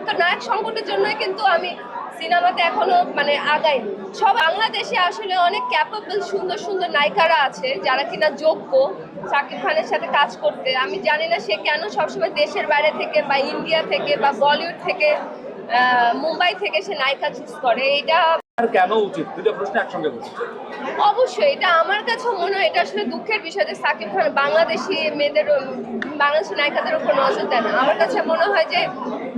তো নায়ক সংকটের জন্যই কিন্তু আমি সিনেমাতে এখনো আগাইনি। সব বাংলাদেশে আসলে অনেক ক্যাপেবল সুন্দর সুন্দর নায়িকারা আছে যারা কিনা যোগ্য শাকিব খানের সাথে কাজ করতে। আমি জানি না সে কেন সবসময় দেশের বাইরে থেকে বা ইন্ডিয়া থেকে বা বলিউড থেকে মুম্বাই থেকে সে নায়িকা চুজ করে। এটা কেন উচিত? দুটো প্রশ্ন একসঙ্গে বলছি। অবশ্যই এটা আমার কাছে মনে হয় এটা আসলে দুঃখের বিষয় যে শাকিব খান বাংলাদেশি মেয়েদের বাংলাদেশি নায়িকাদের উপর নজর দেয় না। আমার কাছে মনে হয় যে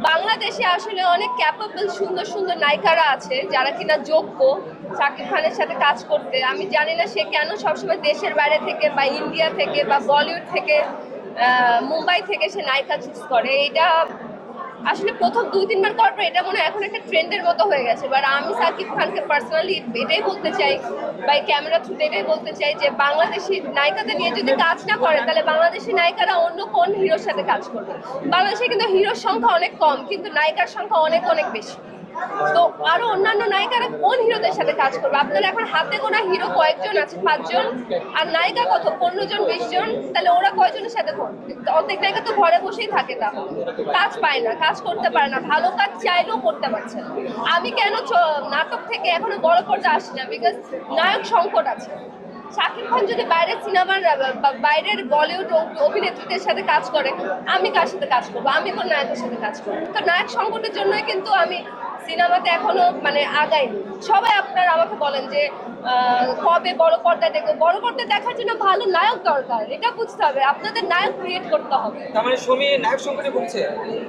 বাংলাদেশে আসলে অনেক ক্যাপেবল সুন্দর সুন্দর নায়িকারা আছে যারা কিনা যোগ্য শাকিব খানের সাথে কাজ করতে। আমি জানি না সে কেন সবসময় দেশের বাইরে থেকে বা ইন্ডিয়া থেকে বা বলিউড থেকে মুম্বাই থেকে সে নায়িকা চুজ করে। এটা আসলে প্রথম 2-3 বার করার পর এটা মনে হয় এখন একটা ট্রেন্ডের মতো হয়ে গেছে। বাট আমি শাকিব খানকে পার্সোনালি এটাই বলতে চাই বা ক্যামেরা থ্রুতে এটাই বলতে চাই যে বাংলাদেশি নায়িকাদের নিয়ে যদি কাজ না করে তাহলে বাংলাদেশি নায়িকারা অন্য কোন হিরোর সাথে কাজ করবে। বাংলাদেশে কিন্তু হিরোর সংখ্যা অনেক কম, কিন্তু নায়িকার সংখ্যা অনেক অনেক বেশি। তো আরো অন্যান্য নায়িকারা কোন হিরোদের সাথে কাজ করবে? আপনার এখন হাতে গোনা হিরো কয়েকজন আছে, 5 জন, আর নায়িকা কত 15 জন 20 জন। তাহলে ওরা কয়জনের সাথে করবে? অর্ধেক নায়িকা তো ঘরে বসেই থাকে, তাহলে কাজ পায় না, কাজ করতে পারে না, ভালো কাজ চাইলেও করতে পারছে না। আমি কেন নাটক থেকে এখনো বড় পর্দা আসি না? বিকজ নায়ক সংকট আছে। শাকিব খান যদি বাইরের সিনেমার বাইরের বলিউড অভিনেত্রীদের সাথে কাজ করে, আমি কার সাথে কাজ করবো? আমি কোন নায়কের সাথে কাজ করবো? তো নায়ক সংকটের জন্যই কিন্তু আমি সিনেমাতে এখনো আগাইনি। সবাই আপনারা আমাকে বলেন যে কবে বড় পর্দায় দেখবো। বড় পর্দায় দেখার জন্য ভালো নায়ক দরকার, এটা বুঝতে হবে। আপনাদের নায়ক ক্রিয়েট করতে হবে। তার মানে সুমি নায়ক সংকটে ভুগছে?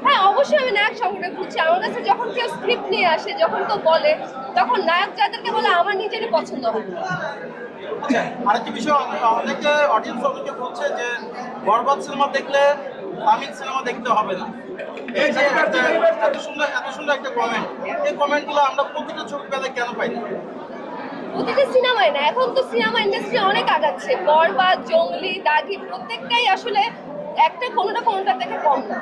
হ্যাঁ, অবশ্যই আমি নায়ক সংকটে ভুগছি। আমার কাছে যখন কেউ স্ক্রিপ্ট নিয়ে আসে, যখন কেউ বলে, তখন নায়ক যাদেরকে বলে আমার নিজেরই পছন্দ হয়। আরেকটি বিষয়, অনেকে অডিয়েন্স অনেকে বলছে যে বরবাদ সিনেমা দেখলে তামিল সিনেমা দেখতে হবে না। এই যে এত সুন্দর একটা কমেন্ট, এই কমেন্টগুলো আমরা প্রতিটা ছবি পেলে কেন পাই না? প্রতিটা সিনেমায় না, এখন তো সিনেমা ইন্ডাস্ট্রি অনেক আগাচ্ছে। বরবাদ, জঙ্গলি, দাগি প্রত্যেকটাই আসলে একটা কোনোটা থেকে কম না।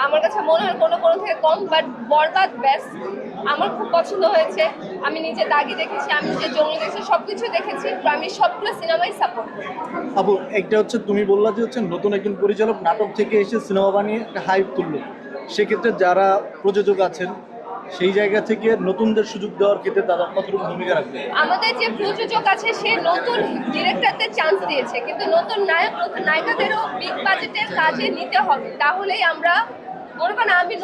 আমার কাছে মনে হয় কোনো থেকে কম, বাট বরবাদ বেস্ট। আমার খুব পছন্দ হয়েছে। আমি নিজে দাগি দেখেছি, আমি নিজে জঙ্গলি দেখেছি, সবকিছু দেখেছি। তো আমি সবগুলো সিনেমাই সাপোর্ট করি। আপু, একটা হচ্ছে তুমি বললা যে নতুন একজন পরিচালক নাটক থেকে এসে সিনেমা বানিয়ে একটা হাইপ তুললো। সেক্ষেত্রে যারা প্রযোজক আছেন সেই জায়গা থেকে নতুনদের সুযোগ দেওয়ার ক্ষেত্রে তারা কতটুকু ভূমিকা রাখবে? আমাদের যে প্রযোজক আছে সে নতুন ডিরেক্টরদের চান্স দিয়েছে, কিন্তু নতুন নায়ক নতুন নায়িকাদেরও বিগ বাজেটের কাজে নিতে হবে। তাহলেই আমরা মনে করেন আমি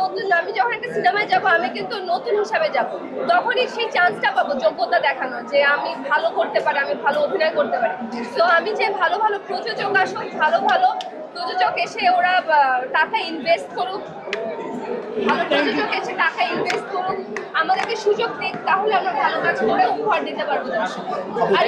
যখন একটা সিনেমায় যাবো, আমি কিন্তু নতুন হিসাবে যাব। তখনই সেই চান্সটা পাবো যোগ্যতা দেখানো যে আমি ভালো করতে পারি, আমি ভালো অভিনয় করতে পারি। তো আমি যে ভালো ভালো প্রযোজক আসুক, ভালো ভালো প্রযোজক এসে ওরা টাকা ইনভেস্ট করুক, ভালো প্রযোজক এসে টাকা ইনভেস্ট করুক, আমাদেরকে সুযোগ দিক, তাহলে আমরা ভালো কাজ করে উপহার দিতে পারবো দর্শক। আর